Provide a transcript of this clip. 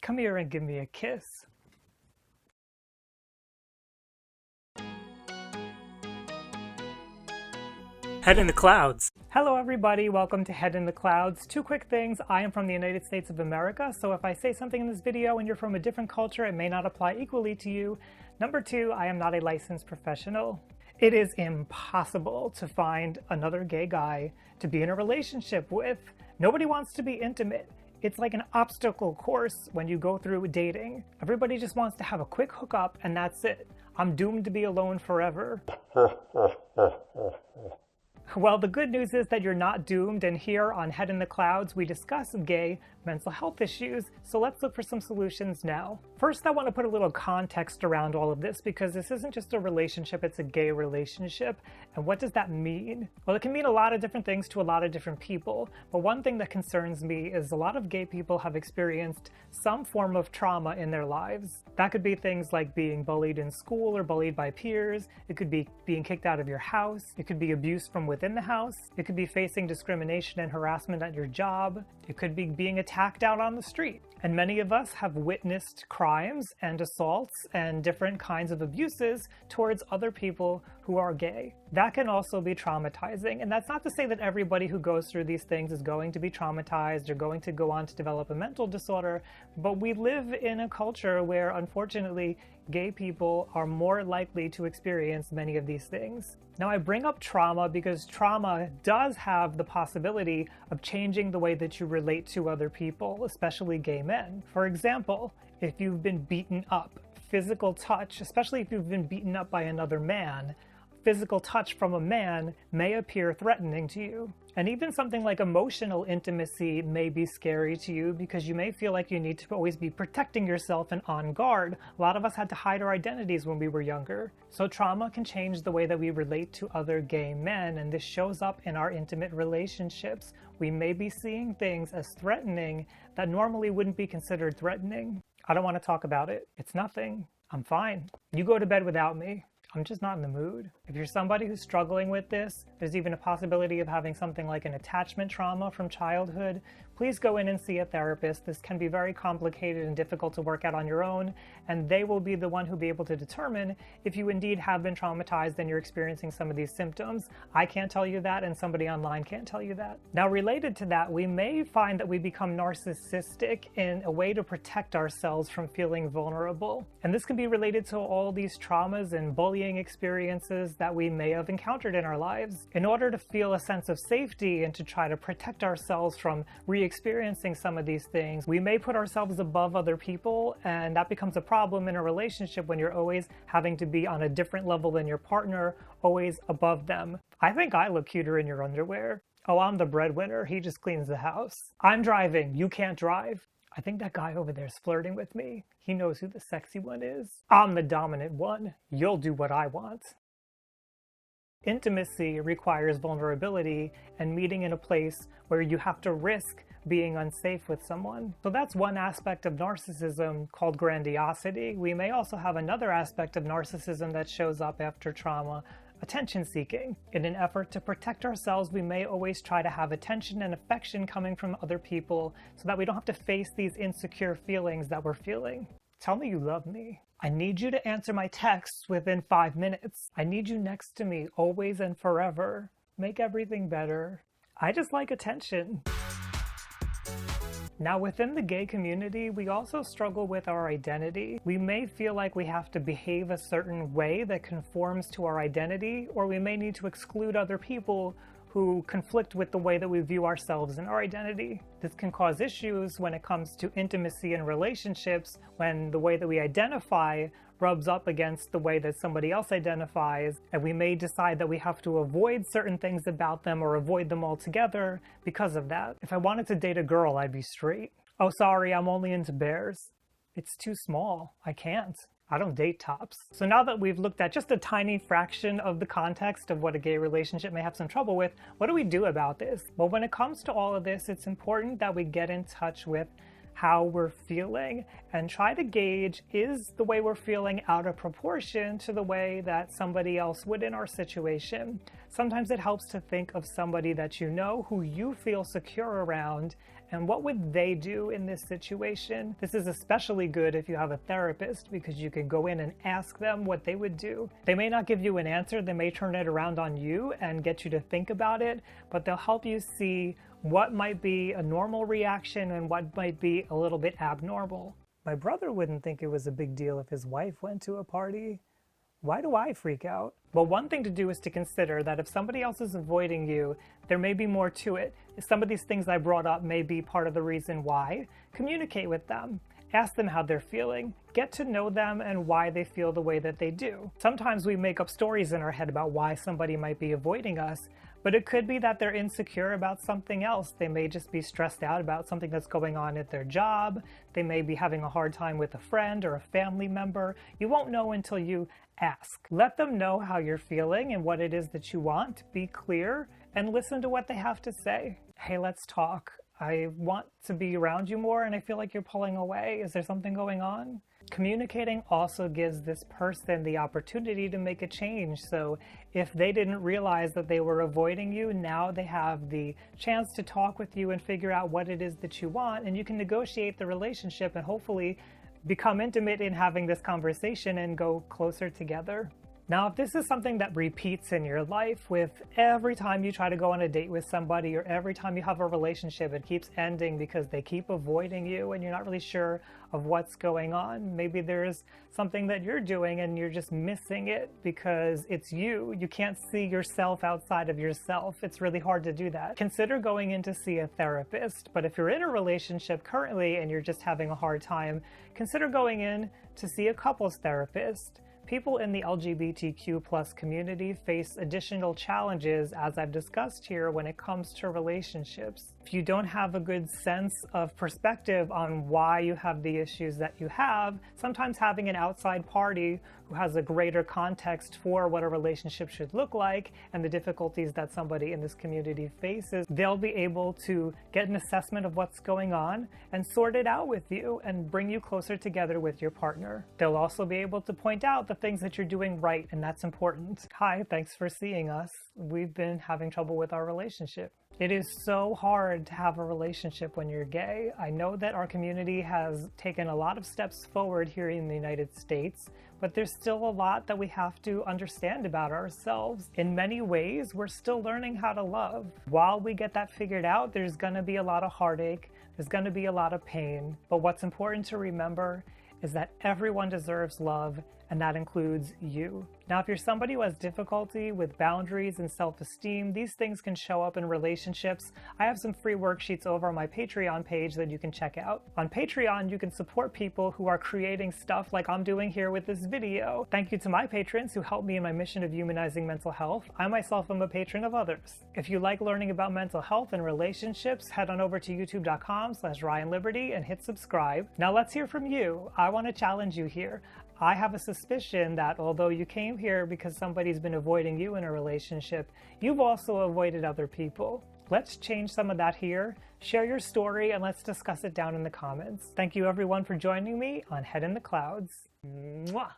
Come here and give me a kiss. Head in the clouds. Hello everybody, welcome to Head in the Clouds. Two quick things. I am from the United States of America, so if I say something in this video and you're from a different culture, it may not apply equally to you. Number two, I am not a licensed professional. It is impossible to find another gay guy to be in a relationship with. Nobody wants to be intimate. It's like an obstacle course when you go through dating. Everybody just wants to have a quick hookup and that's it. I'm doomed to be alone forever. Well, the good news is that you're not doomed, and here on Head in the Clouds, we discuss gay mental health issues, so let's look for some solutions now. First, I want to put a little context around all of this, because this isn't just a relationship, it's a gay relationship. And what does that mean? Well, it can mean a lot of different things to a lot of different people, but one thing that concerns me is a lot of gay people have experienced some form of trauma in their lives. That could be things like being bullied in school or bullied by peers. It could be being kicked out of your house. It could be abuse from within the house. It could be facing discrimination and harassment at your job. It could be being attacked out on the street. And many of us have witnessed crimes and assaults and different kinds of abuses towards other people who are gay. That can also be traumatizing. And that's not to say that everybody who goes through these things is going to be traumatized or going to go on to develop a mental disorder, but we live in a culture where, unfortunately, gay people are more likely to experience many of these things. Now, I bring up trauma because trauma does have the possibility of changing the way that you relate to other people, especially gay men. For example, if you've been beaten up, physical touch, especially if you've been beaten up by another man, physical touch from a man may appear threatening to you. And even something like emotional intimacy may be scary to you because you may feel like you need to always be protecting yourself and on guard. A lot of us had to hide our identities when we were younger. So trauma can change the way that we relate to other gay men, and this shows up in our intimate relationships. We may be seeing things as threatening that normally wouldn't be considered threatening. I don't want to talk about it. It's nothing. I'm fine. You go to bed without me. I'm just not in the mood. If you're somebody who's struggling with this, there's even a possibility of having something like an attachment trauma from childhood, please go in and see a therapist. This can be very complicated and difficult to work out on your own, and they will be the one who'll be able to determine if you indeed have been traumatized and you're experiencing some of these symptoms. I can't tell you that, and somebody online can't tell you that. Now, related to that, we may find that we become narcissistic in a way to protect ourselves from feeling vulnerable. And this can be related to all these traumas and bullying experiences that we may have encountered in our lives. In order to feel a sense of safety and to try to protect ourselves from re-experiencing some of these things, we may put ourselves above other people, and that becomes a problem in a relationship when you're always having to be on a different level than your partner, always above them. I think I look cuter in your underwear. Oh, I'm the breadwinner, he just cleans the house. I'm driving, you can't drive. I think that guy over there is flirting with me. He knows who the sexy one is. I'm the dominant one. You'll do what I want. Intimacy requires vulnerability and meeting in a place where you have to risk being unsafe with someone. So that's one aspect of narcissism called grandiosity. We may also have another aspect of narcissism that shows up after trauma: attention seeking. In an effort to protect ourselves, we may always try to have attention and affection coming from other people so that we don't have to face these insecure feelings that we're feeling. Tell me you love me. I need you to answer my texts within 5 minutes. I need you next to me always and forever. Make everything better. I just like attention. Now, within the gay community, we also struggle with our identity. We may feel like we have to behave a certain way that conforms to our identity, or we may need to exclude other people who conflict with the way that we view ourselves and our identity. This can cause issues when it comes to intimacy and relationships, when the way that we identify rubs up against the way that somebody else identifies, and we may decide that we have to avoid certain things about them or avoid them altogether because of that. If I wanted to date a girl, I'd be straight. Oh, sorry, I'm only into bears. It's too small. I can't. I don't date tops. So now that we've looked at just a tiny fraction of the context of what a gay relationship may have some trouble with, what do we do about this? Well, when it comes to all of this, it's important that we get in touch with how we're feeling and try to gauge, is the way we're feeling out of proportion to the way that somebody else would in our situation. Sometimes it helps to think of somebody that you know who you feel secure around, and what would they do in this situation? This is especially good if you have a therapist, because you can go in and ask them what they would do. They may not give you an answer, they may turn it around on you and get you to think about it, but they'll help you see what might be a normal reaction and what might be a little bit abnormal. My brother wouldn't think it was a big deal if his wife went to a party. Why do I freak out? Well, one thing to do is to consider that if somebody else is avoiding you, there may be more to it. Some of these things I brought up may be part of the reason why. Communicate with them. Ask them how they're feeling. Get to know them and why they feel the way that they do. Sometimes we make up stories in our head about why somebody might be avoiding us, but it could be that they're insecure about something else. They may just be stressed out about something that's going on at their job. They may be having a hard time with a friend or a family member. You won't know until you ask. Let them know how you're feeling and what it is that you want. Be clear and listen to what they have to say. Hey, let's talk. I want to be around you more and I feel like you're pulling away. Is there something going on? Communicating also gives this person the opportunity to make a change. So if they didn't realize that they were avoiding you, now they have the chance to talk with you and figure out what it is that you want, and you can negotiate the relationship and hopefully become intimate in having this conversation and go closer together. Now, if this is something that repeats in your life, with every time you try to go on a date with somebody or every time you have a relationship, it keeps ending because they keep avoiding you and you're not really sure of what's going on. Maybe there's something that you're doing and you're just missing it because it's you. You can't see yourself outside of yourself. It's really hard to do that. Consider going in to see a therapist, but if you're in a relationship currently and you're just having a hard time, consider going in to see a couples therapist. People in the LGBTQ+ community face additional challenges, as I've discussed here, when it comes to relationships. If you don't have a good sense of perspective on why you have the issues that you have, sometimes having an outside party who has a greater context for what a relationship should look like and the difficulties that somebody in this community faces, they'll be able to get an assessment of what's going on and sort it out with you and bring you closer together with your partner. They'll also be able to point out the things that you're doing right, and that's important. Hi, thanks for seeing us. We've been having trouble with our relationship. It is so hard to have a relationship when you're gay. I know that our community has taken a lot of steps forward here in the United States, but there's still a lot that we have to understand about ourselves. In many ways, we're still learning how to love. While we get that figured out, there's going to be a lot of heartache, there's going to be a lot of pain, but what's important to remember is that everyone deserves love, and that includes you. Now, if you're somebody who has difficulty with boundaries and self-esteem, these things can show up in relationships. I have some free worksheets over on my Patreon page that you can check out. On Patreon, you can support people who are creating stuff like I'm doing here with this video. Thank you to my patrons who help me in my mission of humanizing mental health. I myself am a patron of others. If you like learning about mental health and relationships, head on over to youtube.com/RyanLiberty and hit subscribe. Now let's hear from you. I want to challenge you here. I have a suspicion that although you came here because somebody's been avoiding you in a relationship, you've also avoided other people. Let's change some of that here. Share your story and let's discuss it down in the comments. Thank you everyone for joining me on Head in the Clouds. Mwah!